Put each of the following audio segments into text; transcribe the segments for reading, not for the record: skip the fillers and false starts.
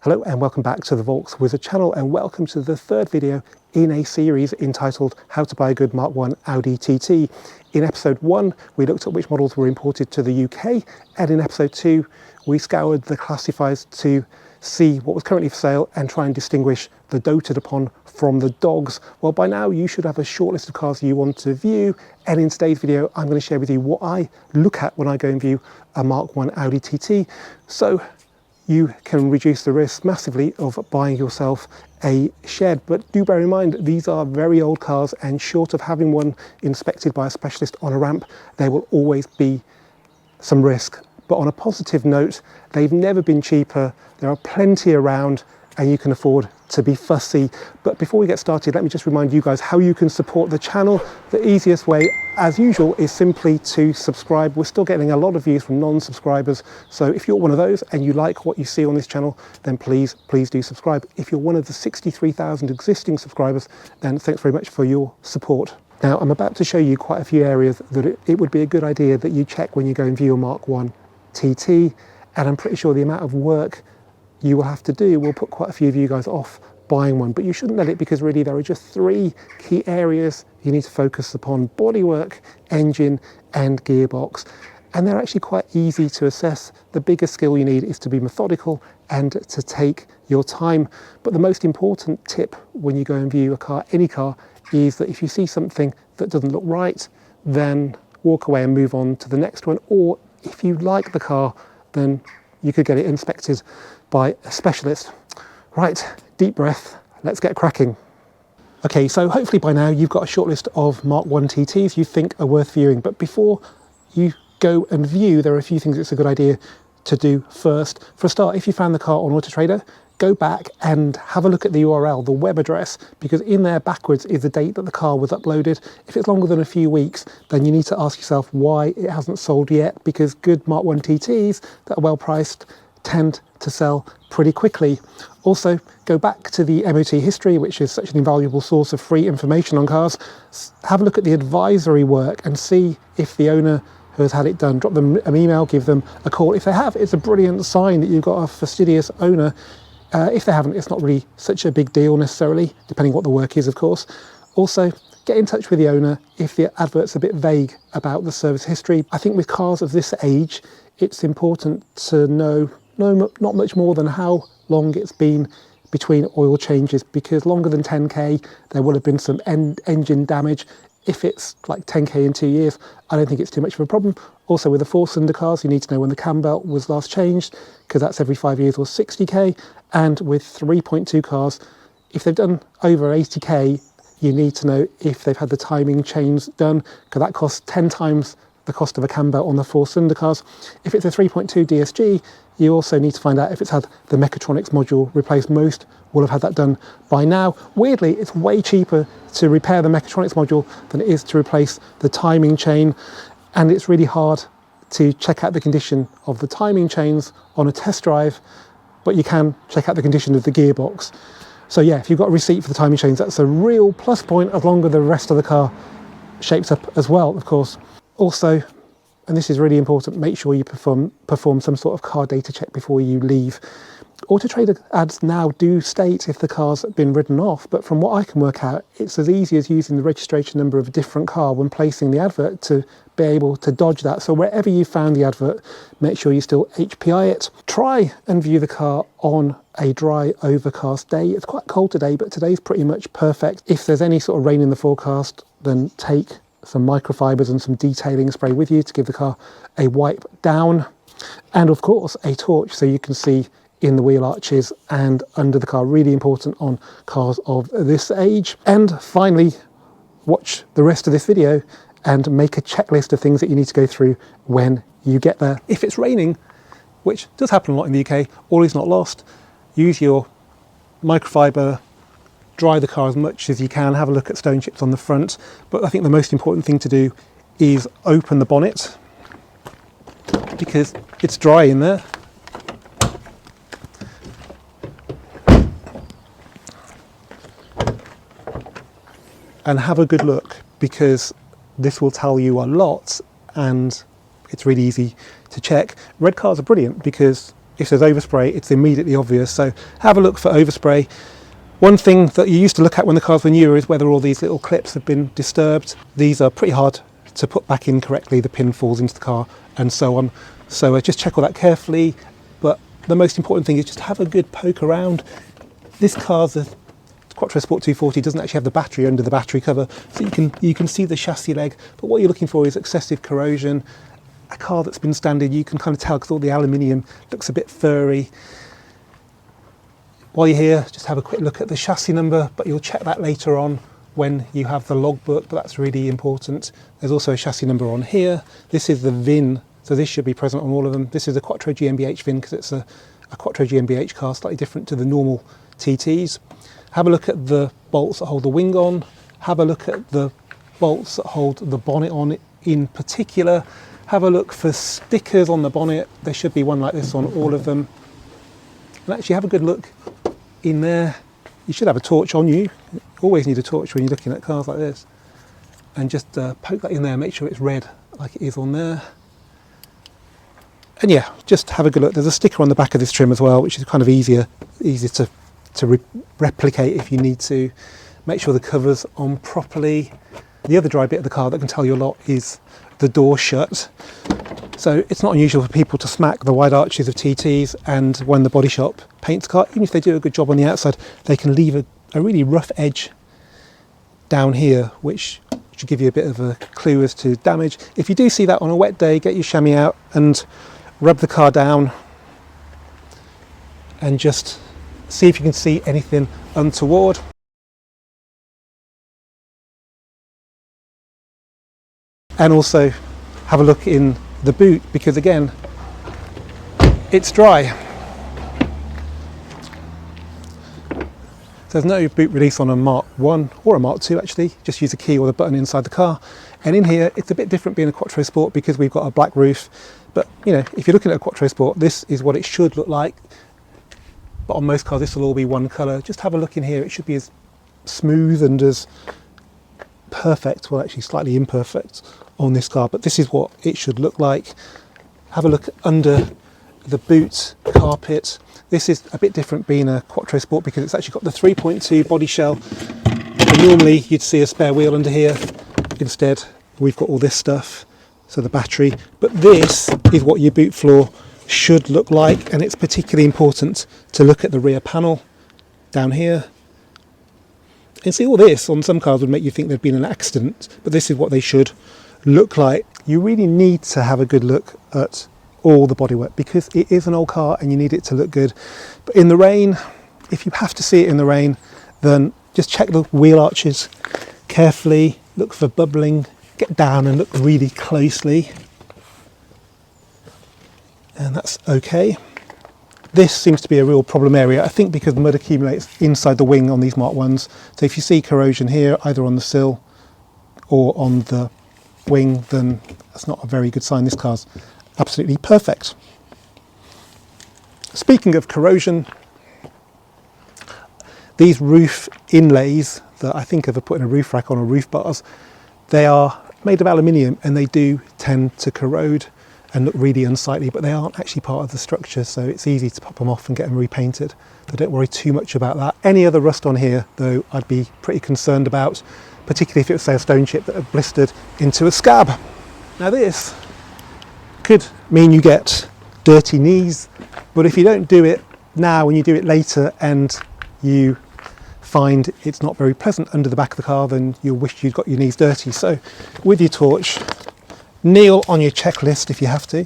Hello and welcome back to the Vaux Wizard channel, and welcome to the third video in a series entitled How to Buy a Good Mk1 Audi TT. In episode 1 we looked at which models were imported to the UK, and in episode 2 we scoured the classifieds to see what was currently for sale and try and distinguish the doted upon from the dogs. Well, by now you should have a short list of cars you want to view, and in today's video I'm going to share with you what I look at when I go and view a Mk1 Audi TT, so you can reduce the risk massively of buying yourself a shed. But do bear in mind, these are very old cars, and short of having one inspected by a specialist on a ramp, there will always be some risk. But on a positive note, they've never been cheaper, there are plenty around, and you can afford to be fussy. But before we get started, let me just remind you guys how you can support the channel. The easiest way, as usual, is simply to subscribe. We're still getting a lot of views from non-subscribers, so if you're one of those and you like what you see on this channel, then please do subscribe. If you're one of the 63,000 existing subscribers, then thanks very much for your support. Now, I'm about to show you quite a few areas that it would be a good idea that you check when you go and view a Mk1 TT, and I'm pretty sure the amount of work you will have to do will put quite a few of you guys off buying one. But you shouldn't let it, because really there are just 3 key areas you need to focus upon: bodywork, engine and gearbox. And they're actually quite easy to assess. The biggest skill you need is to be methodical and to take your time. But the most important tip when you go and view a car, any car, is that if you see something that doesn't look right, then walk away and move on to the next one. Or if you like the car, then you could get it inspected by a specialist. Right, deep breath, let's get cracking. Okay, so hopefully by now you've got a short list of Mk1 TTs you think are worth viewing. But before you go and view, there are a few things it's a good idea to do first. For a start, if you found the car on Auto Trader, go back and have a look at the URL, the web address, because in there backwards is the date that the car was uploaded. If it's longer than a few weeks, then you need to ask yourself why it hasn't sold yet, because good Mk1 TTs that are well priced tend to sell pretty quickly. Also, go back to the MOT history, which is such an invaluable source of free information on cars. Have a look at the advisory work and see if the owner has had it done. Drop them an email, give them a call. If they have, it's a brilliant sign that you've got a fastidious owner. If they haven't, it's not really such a big deal necessarily, depending what the work is, of course. Also, get in touch with the owner if the advert's a bit vague about the service history. I think with cars of this age, it's important to know not much more than how long it's been between oil changes, because longer than 10k there will have been some engine damage. If it's like 10k in 2 years, I don't think it's too much of a problem. Also, with the 4-cylinder cars, you need to know when the cam belt was last changed, because that's every 5 years or 60k. And with 3.2 cars, if they've done over 80k, you need to know if they've had the timing chains done, because that costs 10 times the cost of a cam belt on the 4-cylinder cars. If it's a 3.2 DSG, you also need to find out if it's had the mechatronics module replaced. Most will have had that done by now. Weirdly, it's way cheaper to repair the mechatronics module than it is to replace the timing chain, and it's really hard to check out the condition of the timing chains on a test drive, but you can check out the condition of the gearbox. So yeah, if you've got a receipt for the timing chains, that's a real plus point, as long as the rest of the car shapes up as well, of course. Also, and this is really important, make sure you perform some sort of car data check before you leave. Auto Trader ads now do state if the car's been ridden off, but from what I can work out, it's as easy as using the registration number of a different car when placing the advert to be able to dodge that. So wherever you found the advert, make sure you still HPI it. Try and view the car on a dry, overcast day. It's quite cold today, but today's pretty much perfect. If there's any sort of rain in the forecast, then take some microfibers and some detailing spray with you to give the car a wipe down. And of course, a torch so you can see in the wheel arches and under the car. Really important on cars of this age. And finally, watch the rest of this video and make a checklist of things that you need to go through when you get there. If it's raining, which does happen a lot in the UK, all is not lost. Use your microfiber, dry the car as much as you can, have a look at stone chips on the front. But I think the most important thing to do is open the bonnet, because it's dry in there. And have a good look, because this will tell you a lot, and it's really easy to check. Red cars are brilliant because if there's overspray, it's immediately obvious. So have a look for overspray. One thing that you used to look at when the cars were newer is whether all these little clips have been disturbed. These are pretty hard to put back in correctly. The pin falls into the car and so on. So just check all that carefully. But the most important thing is just have a good poke around. This car's a Quattro Sport 240, doesn't actually have the battery under the battery cover, so you can see the chassis leg. But what you're looking for is excessive corrosion. A car that's been standard, you can kind of tell because all the aluminium looks a bit furry. While you're here, just have a quick look at the chassis number, but you'll check that later on when you have the logbook, but that's really important. There's also a chassis number on here. This is the VIN, so this should be present on all of them. This is a Quattro GmbH VIN because it's a Quattro GmbH car, slightly different to the normal TTs. Have a look at the bolts that hold the wing on. Have a look at the bolts that hold the bonnet on in particular. Have a look for stickers on the bonnet. There should be one like this on all of them. And actually have a good look in there. You should have a torch on you. You always need a torch when you're looking at cars like this. And just poke that in there, make sure it's red like it is on there. And yeah, just have a good look. There's a sticker on the back of this trim as well, which is kind of easy to replicate if you need to. Make sure the cover's on properly. The other dry bit of the car that can tell you a lot is the door shut. So it's not unusual for people to smack the wide arches of TTs, and when the body shop paints the car, even if they do a good job on the outside, they can leave a really rough edge down here, which should give you a bit of a clue as to damage. If you do see that on a wet day, get your chamois out and rub the car down and just see if you can see anything untoward. And also have a look in the boot, because again, it's dry. There's no boot release on a Mark 1 or a Mark 2 actually, just use a key or the button inside the car. And in here, it's a bit different being a Quattro Sport because we've got a black roof. But you know, if you're looking at a Quattro Sport, this is what it should look like. But on most cars, this will all be one colour. Just have a look in here, it should be as smooth and as perfect, well actually slightly imperfect on this car, but this is what it should look like. Have a look under the boot carpet. This is a bit different being a Quattro Sport because it's actually got the 3.2 body shell. And normally you'd see a spare wheel under here. Instead, we've got all this stuff, so the battery. But this is what your boot floor should look like, and it's particularly important to look at the rear panel down here. And see, all this on some cars would make you think there'd been an accident, but this is what they should look like. You really need to have a good look at all the bodywork because it is an old car and you need it to look good. But in the rain, if you have to see it in the rain, then just check the wheel arches carefully, look for bubbling, get down and look really closely. And that's okay. This seems to be a real problem area, I think because mud accumulates inside the wing on these Mark 1s. So if you see corrosion here, either on the sill or on the wing, then that's not a very good sign. This car's absolutely perfect. Speaking of corrosion, these roof inlays that I think of putting a roof rack on or roof bars, they are made of aluminium and they do tend to corrode and look really unsightly, but they aren't actually part of the structure, so it's easy to pop them off and get them repainted. So don't worry too much about that. Any other rust on here, though, I'd be pretty concerned about, particularly if it was, say, a stone chip that had blistered into a scab. Now this could mean you get dirty knees, but if you don't do it now and you do it later and you find it's not very pleasant under the back of the car, then you'll wish you'd got your knees dirty. So with your torch, kneel on your checklist if you have to,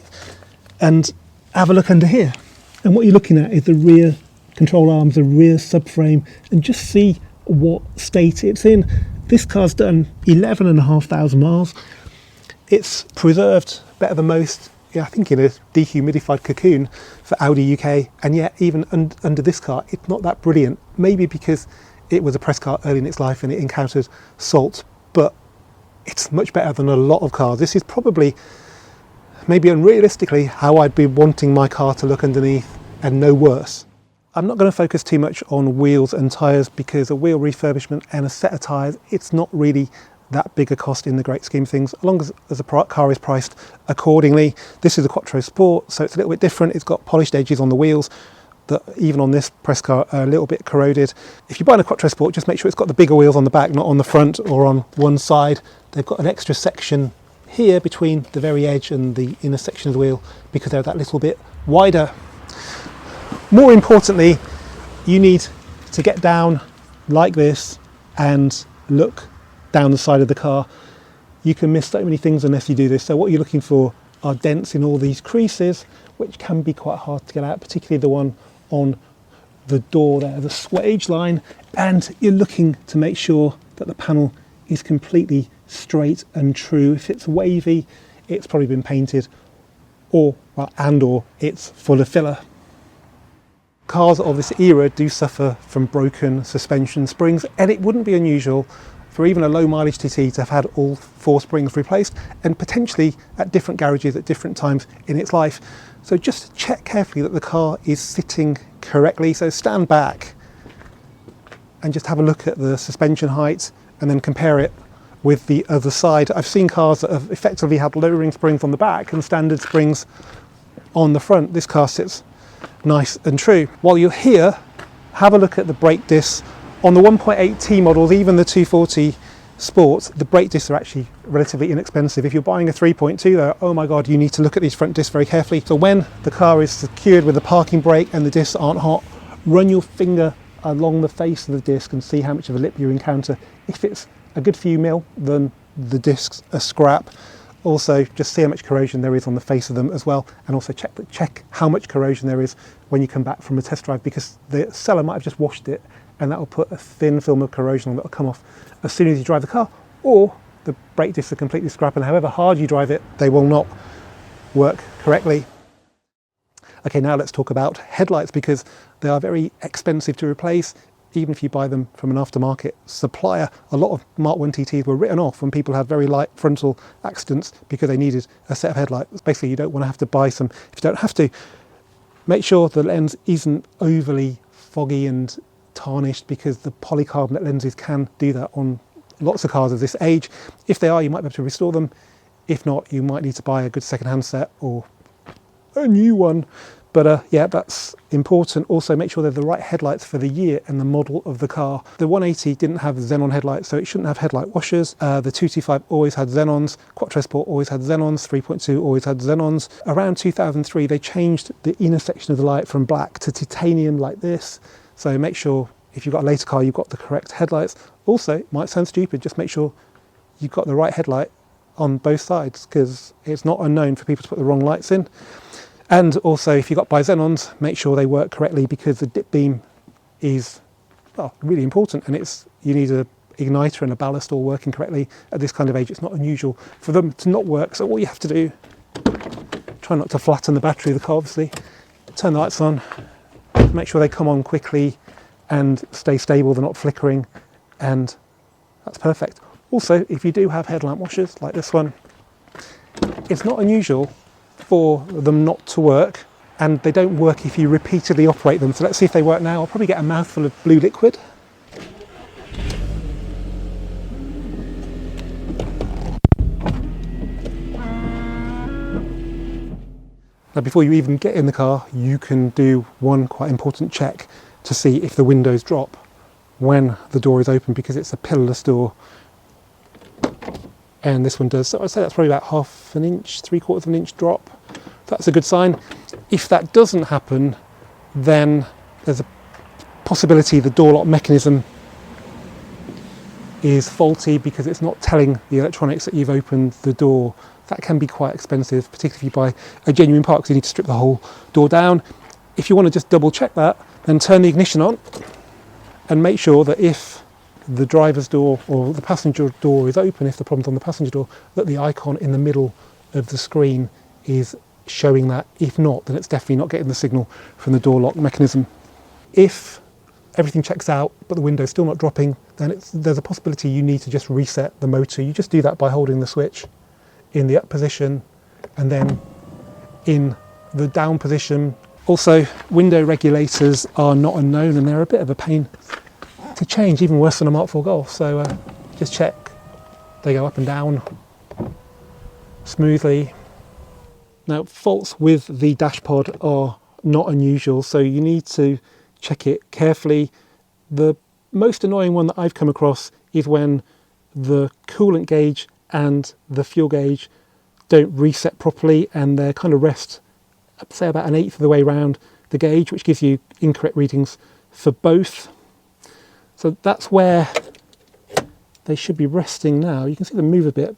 and have a look under here. And what you're looking at is the rear control arms, the rear subframe, and just see what state it's in. This car's done 11,500 miles. It's preserved better than most, I think in a dehumidified cocoon for Audi UK, and yet even under this car, it's not that brilliant. Maybe because it was a press car early in its life and it encountered salt, but it's much better than a lot of cars. This is probably, maybe unrealistically, how I'd be wanting my car to look underneath, and no worse. I'm not going to focus too much on wheels and tyres because a wheel refurbishment and a set of tyres, it's not really that big a cost in the great scheme of things, as long as the car is priced accordingly. This is a Quattro Sport, so it's a little bit different. It's got polished edges on the wheels that even on this press car are a little bit corroded. If you're buying a Quattro Sport, just make sure it's got the bigger wheels on the back, not on the front or on one side. They've got an extra section here between the very edge and the inner section of the wheel because they're that little bit wider. More importantly, you need to get down like this and look down the side of the car. You can miss so many things unless you do this. So what you're looking for are dents in all these creases, which can be quite hard to get out, particularly the one on the door there, the swage line. And you're looking to make sure that the panel is completely straight and true. If it's wavy, it's probably been painted, or it's full of filler. Cars of this era do suffer from broken suspension springs, and it wouldn't be unusual for even a low mileage TT to have had all 4 springs replaced, and potentially at different garages at different times in its life. So just check carefully that the car is sitting correctly. So stand back and just have a look at the suspension height and then compare it with the other side. I've seen cars that have effectively had lowering springs on the back and standard springs on the front. This car sits nice and true. While you're here, have a look at the brake discs. On the 1.8T models, even the 240 Sports, the brake discs are actually relatively inexpensive. If you're buying a 3.2 though, oh my god, you need to look at these front discs very carefully. So when the car is secured with a parking brake and the discs aren't hot, run your finger along the face of the disc and see how much of a lip you encounter. If it's a good few mil, then the discs are scrap. Also, just see how much corrosion there is on the face of them as well, and also check how much corrosion there is when you come back from a test drive, because the seller might have just washed it and that will put a thin film of corrosion on that will come off as soon as you drive the car, or the brake discs are completely scrap and however hard you drive it, they will not work correctly. Okay, now let's talk about headlights, because they are very expensive to replace. Even if you buy them from an aftermarket supplier, a lot of Mark 1 TTs were written off when people had very light frontal accidents because they needed a set of headlights. Basically, you don't want to have to buy some if you don't have to. Make sure the lens isn't overly foggy and tarnished, because the polycarbonate lenses can do that on lots of cars of this age. If they are, you might be able to restore them. If not, you might need to buy a good second-hand set or a new one. But yeah, that's important. Also, make sure they're the right headlights for the year and the model of the car. The 180 didn't have xenon headlights, so it shouldn't have headlight washers. The 225 always had xenons. Quattro Sport always had xenons. 3.2 always had xenons. Around 2003, they changed the inner section of the light from black to titanium like this. So make sure if you've got a later car, you've got the correct headlights. Also, it might sound stupid, just make sure you've got the right headlight on both sides, because it's not unknown for people to put the wrong lights in. And also, if you've got bi-xenons, make sure they work correctly, because the dip beam is really important, and you need an igniter and a ballast all working correctly. At this kind of age, it's not unusual for them to not work. So all you have to do, try not to flatten the battery of the car, obviously. Turn the lights on, make sure they come on quickly and stay stable, they're not flickering, and that's perfect. Also, if you do have headlamp washers like this one, it's not unusual for them not to work, and they don't work if you repeatedly operate them. So let's see if they work now. I'll probably get a mouthful of blue liquid. Now, before you even get in the car, you can do one quite important check to see if the windows drop when the door is open, because it's a pillarless door. And this one does. So I'd say that's probably about half an inch, 3/4 of an inch drop. That's a good sign. If that doesn't happen, then there's a possibility the door lock mechanism is faulty, because it's not telling the electronics that you've opened the door. That can be quite expensive, particularly if you buy a genuine part, because you need to strip the whole door down. If you want to just double check that, then turn the ignition on and make sure that if the driver's door or the passenger door is open, if the problem's on the passenger door, that the icon in the middle of the screen is showing that. If not, then it's definitely not getting the signal from the door lock mechanism. If everything checks out but the window's still not dropping, then there's a possibility you need to just reset the motor. You just do that by holding the switch in the up position and then in the down position. Also, window regulators are not unknown, and they're a bit of a pain to change, even worse than a Mark IV Golf. So just check They go up and down smoothly. Now, faults with the dashpod are not unusual, so you need to check it carefully. The most annoying one that I've come across is when the coolant gauge and the fuel gauge don't reset properly, and they kind of rest, say, about an eighth of the way around the gauge, which gives you incorrect readings for both. So that's where they should be resting now. You can see them move a bit,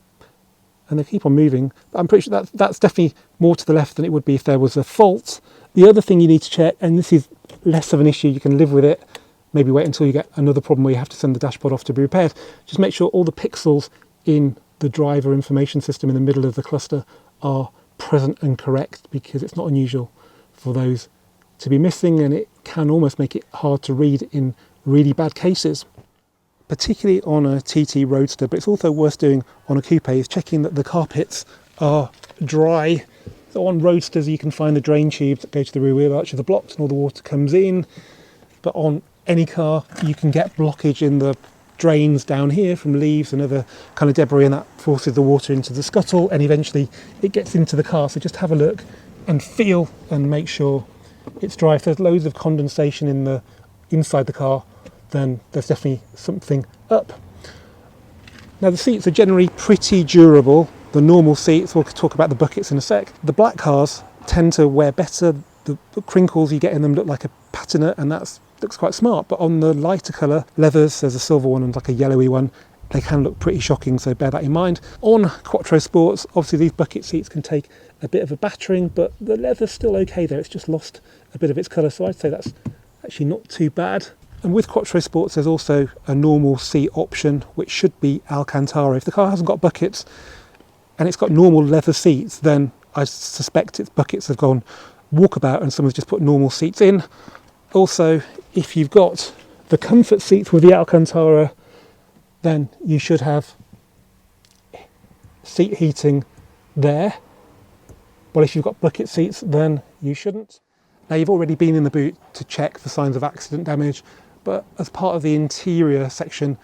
and they keep on moving, but I'm pretty sure that's definitely more to the left than it would be if there was a fault. The other thing you need to check, and this is less of an issue, you can live with it, maybe wait until you get another problem where you have to send the dashpod off to be repaired, just make sure all the pixels in the driver information system in the middle of the cluster are present and correct, because it's not unusual for those to be missing, and it can almost make it hard to read in really bad cases, particularly on a TT Roadster. But it's also worth doing on a coupe, is checking that the carpets are dry. So on Roadsters you can find the drain tubes that go to the rear wheel arch of the blocks and all the water comes in, but on any car you can get blockage in the drains down here from leaves and other kind of debris, and that forces the water into the scuttle and eventually it gets into the car. So just have a look and feel and make sure it's dry. If there's loads of condensation in the inside the car, then there's definitely something up. Now the seats are generally pretty durable. The normal seats, we'll talk about the buckets in a sec. The black cars tend to wear better. The crinkles you get in them look like a patina, and that looks quite smart. But on the lighter colour leathers, there's a silver one and like a yellowy one, they can look pretty shocking, so bear that in mind. On Quattro Sports, obviously these bucket seats can take a bit of a battering, but the leather's still okay there. It's just lost a bit of its colour, so I'd say that's actually not too bad. And with Quattro Sports there's also a normal seat option, which should be Alcantara. If the car hasn't got buckets and it's got normal leather seats, then I suspect its buckets have gone walkabout and someone's just put normal seats in. Also, if you've got the comfort seats with the Alcantara, then you should have seat heating there. But if you've got bucket seats, then you shouldn't. Now you've already been in the boot to check for signs of accident damage, but as part of the interior section,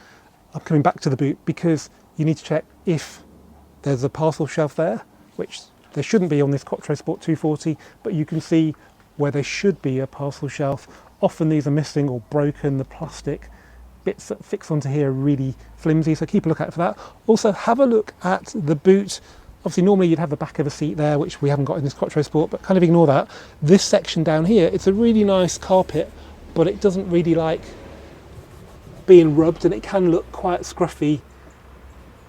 I'm coming back to the boot because you need to check if there's a parcel shelf there, which there shouldn't be on this Quattro Sport 240, but you can see where there should be a parcel shelf. Often these are missing or broken. The plastic bits that fix onto here are really flimsy, so keep a look out for that. Also have a look at the boot. Obviously normally you'd have the back of a seat there, which we haven't got in this Quattro Sport, but kind of ignore that. This section down here, it's a really nice carpet, but it doesn't really like being rubbed, and it can look quite scruffy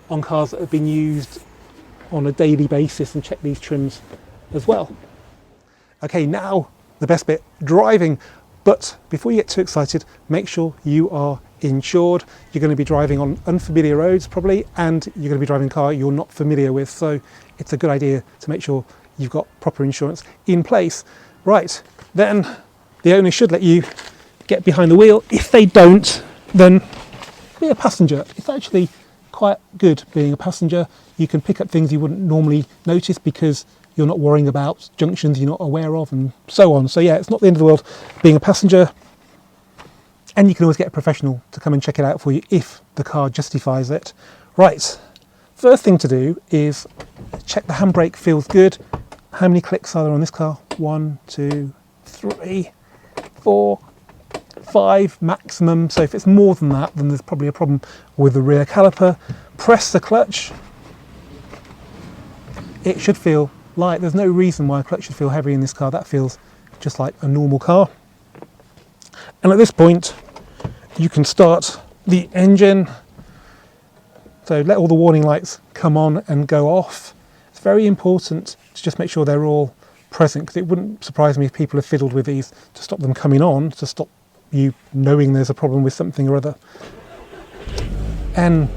on cars that have been used on a daily basis, and check these trims as well. Okay, now the best bit, driving. But before you get too excited, make sure you are insured. You're going to be driving on unfamiliar roads probably, and you're going to be driving a car you're not familiar with, so it's a good idea to make sure you've got proper insurance in place. Right, then the owner should let you get behind the wheel. If they don't, then be a passenger. It's actually quite good being a passenger. You can pick up things you wouldn't normally notice because you're not worrying about junctions you're not aware of and so on. So yeah, it's not the end of the world being a passenger. And you can always get a professional to come and check it out for you if the car justifies it. Right, first thing to do is check the handbrake feels good. How many clicks are there on this car? 1, 2, 3, 4, 5 maximum. So if it's more than that, then there's probably a problem with the rear caliper. Press the clutch. It should feel light. There's no reason why a clutch should feel heavy in this car. That feels just like a normal car. And at this point, you can start the engine. So let all the warning lights come on and go off. It's very important to just make sure they're all present, because it wouldn't surprise me if people have fiddled with these to stop them coming on, to stop you knowing there's a problem with something or other. And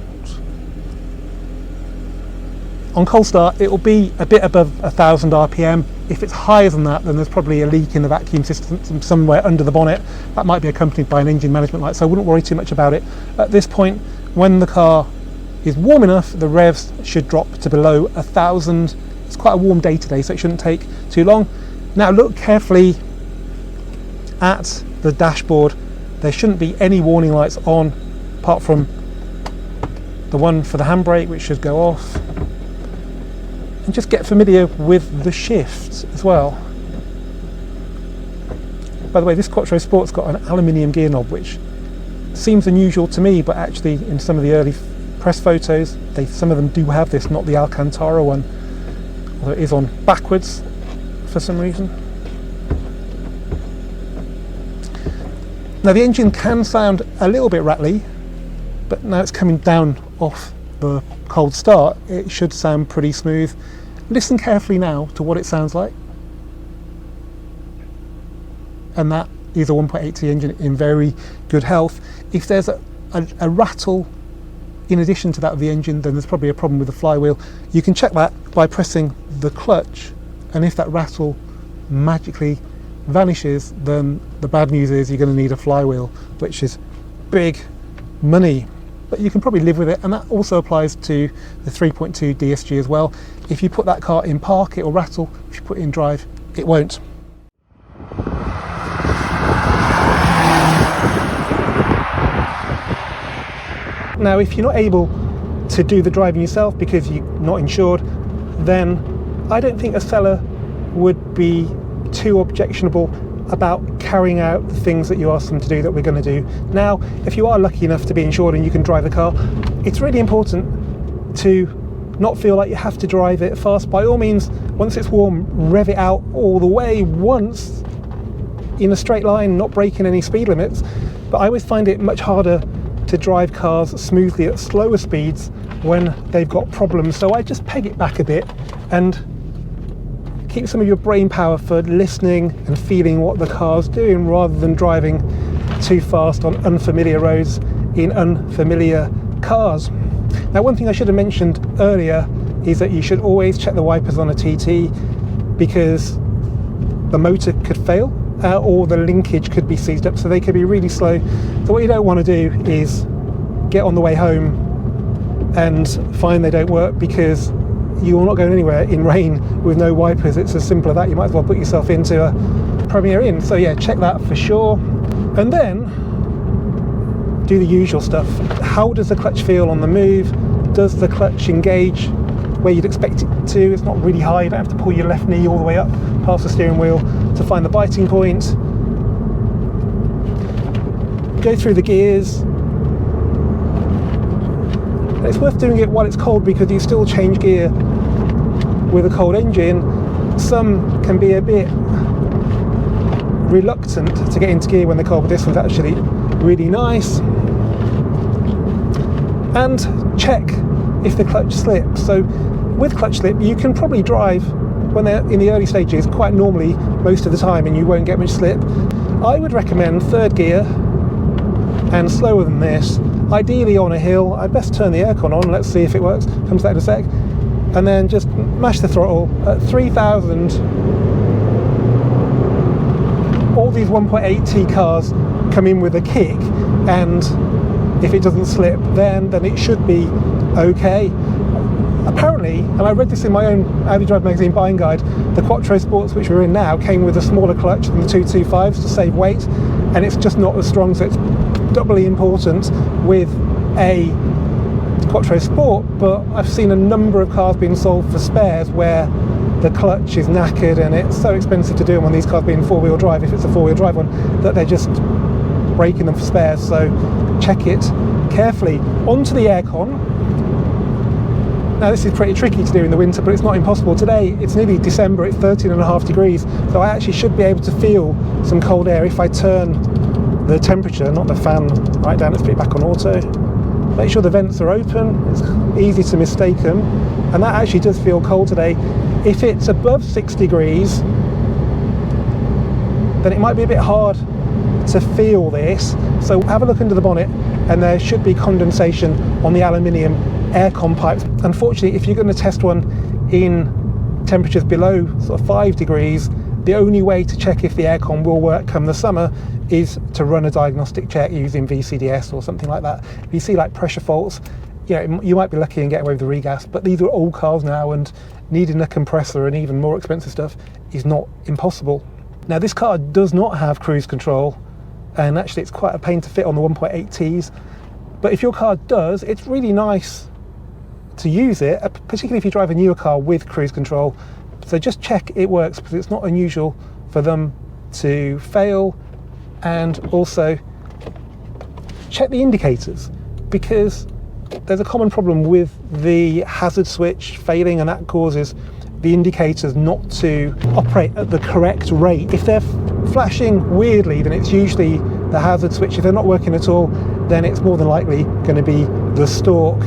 on cold start, it will be a bit above 1,000 RPM. If it's higher than that, then there's probably a leak in the vacuum system somewhere under the bonnet. That might be accompanied by an engine management light, so I wouldn't worry too much about it. At this point, when the car is warm enough, the revs should drop to below 1,000. It's quite a warm day today, so it shouldn't take too long. Now look carefully at the dashboard. There shouldn't be any warning lights on, apart from the one for the handbrake, which should go off, and just get familiar with the shifts as well. By the way, this Quattro Sport's got an aluminium gear knob, which seems unusual to me, but actually in some of the early press photos, some of them do have this, not the Alcantara one, although it is on backwards for some reason. Now the engine can sound a little bit rattly, but now it's coming down off the cold start, it should sound pretty smooth. Listen carefully now to what it sounds like. And that is a 1.8T engine in very good health. If there's a rattle in addition to that of the engine, then there's probably a problem with the flywheel. You can check that by pressing the clutch, and if that rattle magically vanishes, then the bad news is you're going to need a flywheel, which is big money. But you can probably live with it, and that also applies to the 3.2 DSG as well. If you put that car in park, it will rattle. If you put it in drive, it won't. Now, if you're not able to do the driving yourself because you're not insured, then I don't think a seller would be too objectionable about carrying out the things that you ask them to do that we're going to do. Now, if you are lucky enough to be insured and you can drive the car, it's really important to not feel like you have to drive it fast. By all means, once it's warm, rev it out all the way once in a straight line, not breaking any speed limits. But I always find it much harder to drive cars smoothly at slower speeds when they've got problems. So I just peg it back a bit and keep some of your brain power for listening and feeling what the car's doing, rather than driving too fast on unfamiliar roads in unfamiliar cars. Now, one thing I should have mentioned earlier is that you should always check the wipers on a TT, because the motor could fail or the linkage could be seized up, so they could be really slow. So what you don't want to do is get on the way home and find they don't work, because you're not going anywhere in rain with no wipers. It's as simple as that. You might as well put yourself into a Premier Inn. So yeah, check that for sure. And then do the usual stuff. How does the clutch feel on the move? Does the clutch engage where you'd expect it to? It's not really high. You don't have to pull your left knee all the way up past the steering wheel to find the biting point. Go through the gears. It's worth doing it while it's cold, because you still change gear with a cold engine. Some can be a bit reluctant to get into gear when they're cold, but this one's actually really nice. And check if the clutch slips. So with clutch slip, you can probably drive when they're in the early stages quite normally most of the time, and you won't get much slip. I would recommend third gear and slower than this. Ideally on a hill. I'd best turn the aircon on. Let's see if it works. Come to that in a sec. And then just mash the throttle at 3,000. All these 1.8T cars come in with a kick, and if it doesn't slip, then it should be okay. Apparently, and I read this in my own Audi Drive Magazine buying guide, the Quattro Sports, which we're in now, came with a smaller clutch than the 225s to save weight, and it's just not as strong, so it's doubly important with a Quattro Sport. But I've seen a number of cars being sold for spares where the clutch is knackered, and it's so expensive to do them on these cars being four-wheel drive, if it's a four-wheel drive one, that they're just breaking them for spares. So check it carefully. Onto the aircon. Now this is pretty tricky to do in the winter, but it's not impossible. Today it's nearly December, it's 13.5 degrees, so I actually should be able to feel some cold air if I turn the temperature, not the fan, right down. Let's put it back on auto. Make sure the vents are open. It's easy to mistake them, and that actually does feel cold today. If it's above 6 degrees, then it might be a bit hard to feel this. So have a look under the bonnet, and there should be condensation on the aluminium aircon pipes. Unfortunately, if you're going to test one in temperatures below sort of 5 degrees, the only way to check if the aircon will work come the summer is to run a diagnostic check using VCDS or something like that. If you see like pressure faults, you might be lucky and get away with the regas, but these are old cars now, and needing a compressor and even more expensive stuff is not impossible. Now this car does not have cruise control, and actually it's quite a pain to fit on the 1.8Ts. But if your car does, it's really nice to use it, particularly if you drive a newer car with cruise control. So just check it works, because it's not unusual for them to fail. And also check the indicators, because there's a common problem with the hazard switch failing, and that causes the indicators not to operate at the correct rate. If they're flashing weirdly, then it's usually the hazard switch. If they're not working at all, then it's more than likely going to be the stalk.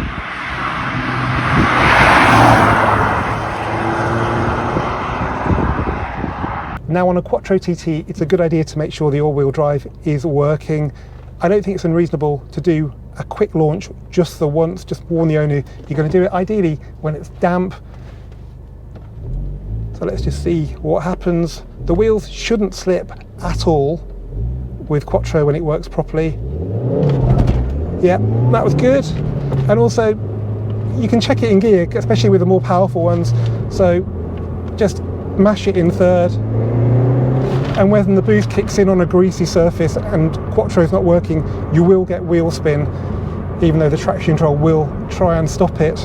Now on a Quattro TT, it's a good idea to make sure the all-wheel drive is working. I don't think it's unreasonable to do a quick launch just the once. Just warn the owner you're going to do it ideally when it's damp. So let's just see what happens. The wheels shouldn't slip at all with Quattro when it works properly. Yeah, that was good. And also you can check it in gear, especially with the more powerful ones. So just mash it in third, and when the boost kicks in on a greasy surface and Quattro's not working, you will get wheel spin, even though the traction control will try and stop it.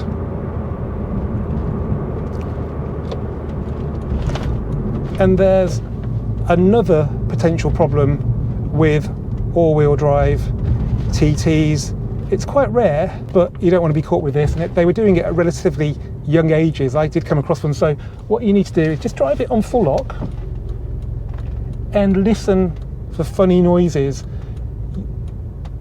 And there's another potential problem with all-wheel drive TTs. It's quite rare, but you don't want to be caught with this. And they were doing it at relatively young ages. I did come across one. So what you need to do is just drive it on full lock and listen for funny noises,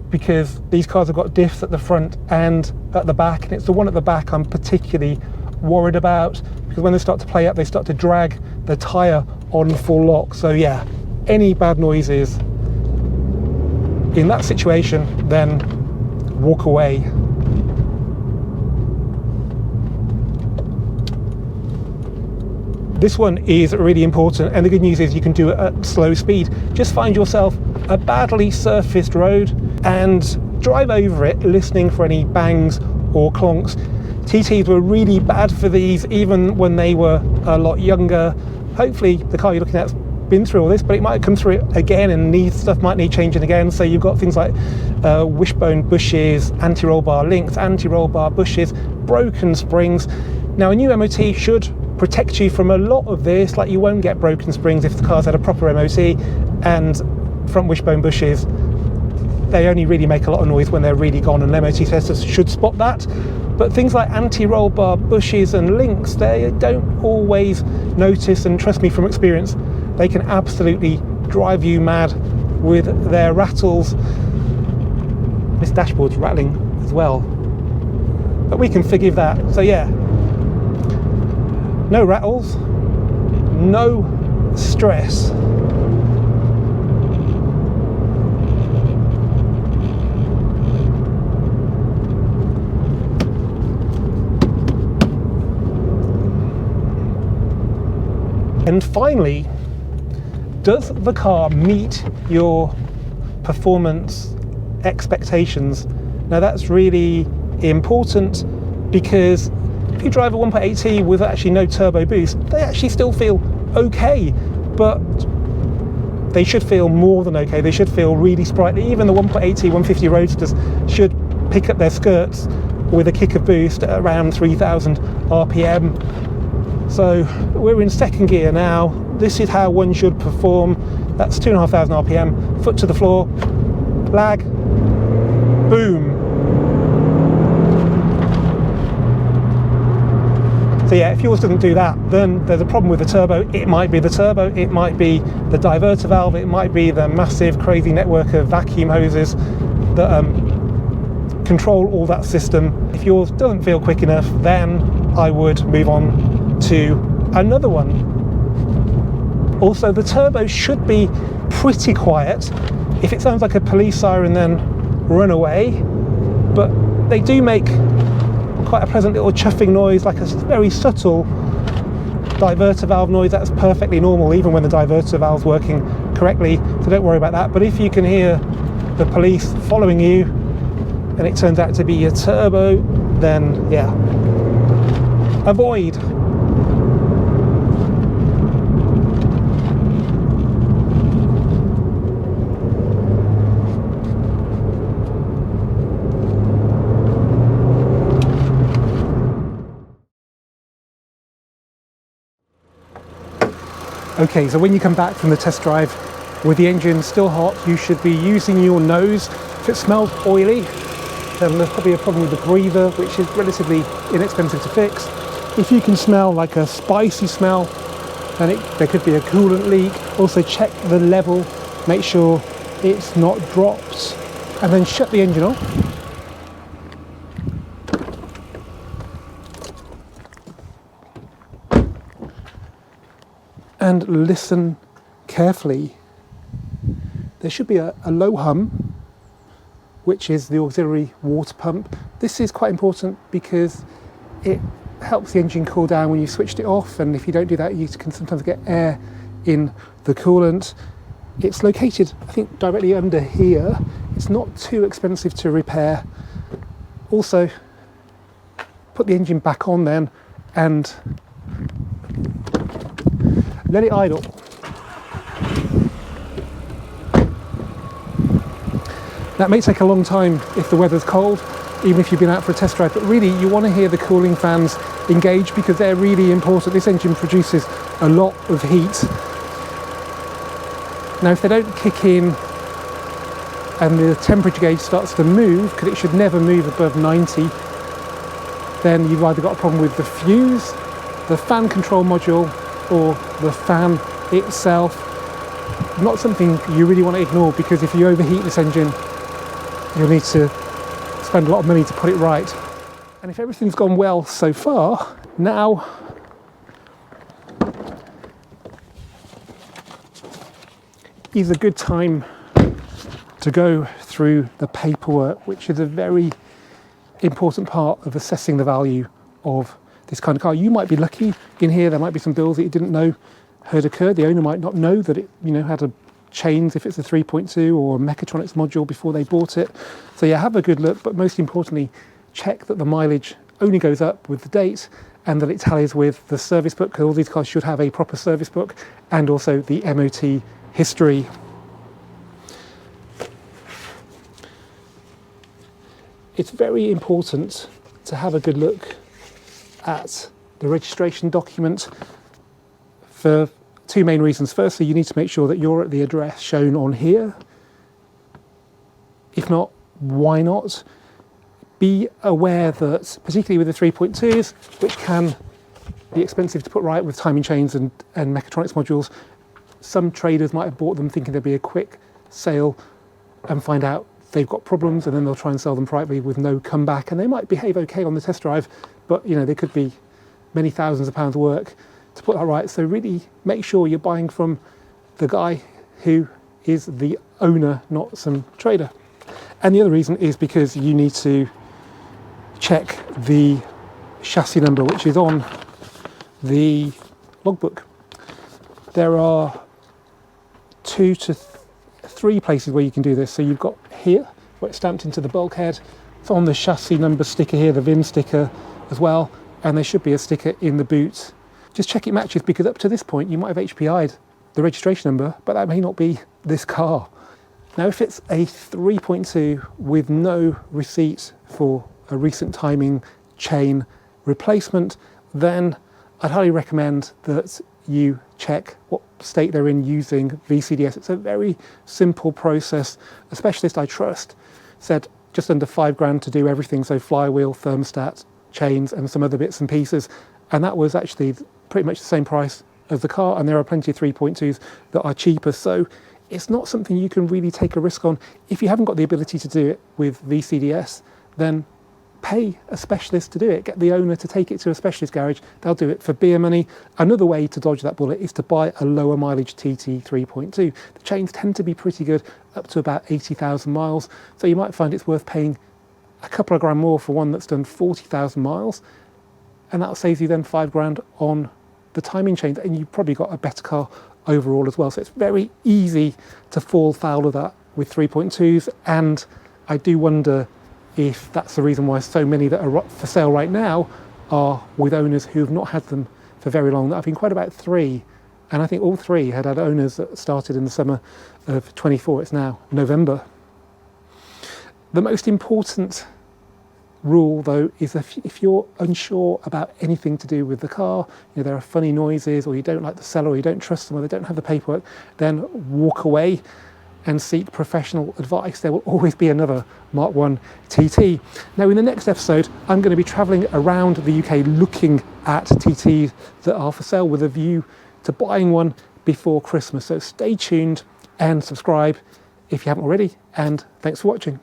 because these cars have got diffs at the front and at the back, and it's the one at the back I'm particularly worried about, because when they start to play up, they start to drag the tyre on full lock. So yeah, any bad noises in that situation, then walk away. This one is really important, and the good news is you can do it at slow speed. Just find yourself a badly surfaced road and drive over it, listening for any bangs or clonks. TTs were really bad for these, even when they were a lot younger. Hopefully the car you're looking at's been through all this, but it might come through it again, and stuff might need changing again. So you've got things like wishbone bushes, anti-roll bar links, anti-roll bar bushes, broken springs. Now a new MOT should protect you from a lot of this. Like, you won't get broken springs if the car's had a proper MOT, and front wishbone bushes, they only really make a lot of noise when they're really gone, and MOT testers should spot that. But things like anti-roll bar bushes and links, they don't always notice, and trust me from experience, they can absolutely drive you mad with their rattles. This dashboard's rattling as well, but we can forgive that. So yeah, no rattles, no stress. And finally, does the car meet your performance expectations? Now that's really important, because if you drive a 1.8T with actually no turbo boost, they actually still feel okay, but they should feel more than okay. They should feel really sprightly. Even the 1.8T 150 Roadsters should pick up their skirts with a kick of boost at around 3,000 RPM. So we're in second gear now. This is how one should perform. That's 2,500 RPM, foot to the floor, lag, boom. So yeah, if yours doesn't do that, then there's a problem with the turbo. It might be the turbo, it might be the diverter valve, it might be the massive crazy network of vacuum hoses that control all that system. If yours doesn't feel quick enough, then I would move on to another one. Also, the turbo should be pretty quiet. If it sounds like a police siren, then run away. But they do make quite a pleasant little chuffing noise, like a very subtle diverter valve noise. That's perfectly normal, even when the diverter valve's working correctly, so don't worry about that. But if you can hear the police following you and it turns out to be a turbo, then yeah, avoid. Okay, so when you come back from the test drive with the engine still hot, you should be using your nose. If it smells oily, then there's probably a problem with the breather, which is relatively inexpensive to fix. If you can smell like a spicy smell, then there could be a coolant leak. Also check the level, make sure it's not dropped, and then shut the engine off. And listen carefully. There should be a low hum, which is the auxiliary water pump. This is quite important because it helps the engine cool down when you switched it off, and if you don't do that, you can sometimes get air in the coolant. It's located, I think, directly under here. It's not too expensive to repair. Also, put the engine back on then and let it idle. That may take a long time if the weather's cold, even if you've been out for a test drive, but really you want to hear the cooling fans engage because they're really important. This engine produces a lot of heat. Now if they don't kick in and the temperature gauge starts to move, because it should never move above 90, then you've either got a problem with the fuse, the fan control module, or the fan itself. Not something you really want to ignore, because if you overheat this engine, you'll need to spend a lot of money to put it right. And if everything's gone well so far, now is a good time to go through the paperwork, which is a very important part of assessing the value of this kind of car. You might be lucky in here, there might be some bills that you didn't know had occurred. The owner might not know that it, had a chains if it's a 3.2 or a mechatronics module before they bought it. So yeah, have a good look, but most importantly, check that the mileage only goes up with the date and that it tallies with the service book, because all these cars should have a proper service book, and also the MOT history. It's very important to have a good look at the registration document for two main reasons. Firstly, you need to make sure that you're at the address shown on here. If not, why not? Be aware that, particularly with the 3.2s, which can be expensive to put right with timing chains and mechatronics modules, some traders might have bought them thinking there'd be a quick sale and find out they've got problems, and then they'll try and sell them privately with no comeback, and they might behave okay on the test drive, but they could be many thousands of pounds work to put that right. So really make sure you're buying from the guy who is the owner, not some trader. And the other reason is because you need to check the chassis number, which is on the logbook. There are 2 to 3 places where you can do this. So you've got here where it's stamped into the bulkhead. It's on the chassis number sticker here, the VIN sticker as well, and there should be a sticker in the boot. Just check it matches, because up to this point you might have HPI'd the registration number, but that may not be this car. Now if it's a 3.2 with no receipt for a recent timing chain replacement, then I'd highly recommend that you check what state they're in using VCDS. It's a very simple process. A specialist I trust said just under £5 to do everything, so flywheel, thermostat, chains and some other bits and pieces, and that was actually pretty much the same price as the car, and there are plenty of 3.2s that are cheaper, so it's not something you can really take a risk on. If you haven't got the ability to do it with VCDS, then pay a specialist to do it. Get the owner to take it to a specialist garage. They'll do it for beer money. Another way to dodge that bullet is to buy a lower mileage TT 3.2. The chains tend to be pretty good, up to about 80,000 miles. So you might find it's worth paying a couple of grand more for one that's done 40,000 miles. And that'll save you then £5 on the timing chains. And you've probably got a better car overall as well. So it's very easy to fall foul of that with 3.2s. And I do wonder if that's the reason why so many that are for sale right now are with owners who have not had them for very long. I've been quite about 3, and I think all 3 had owners that started in the summer of 24. It's now November. The most important rule though is if you're unsure about anything to do with the car, there are funny noises, or you don't like the seller, or you don't trust them, or they don't have the paperwork, then walk away and seek professional advice. There will always be another Mark 1 TT. Now in the next episode, I'm going to be travelling around the UK looking at TTs that are for sale with a view to buying one before Christmas. So stay tuned and subscribe if you haven't already, and thanks for watching.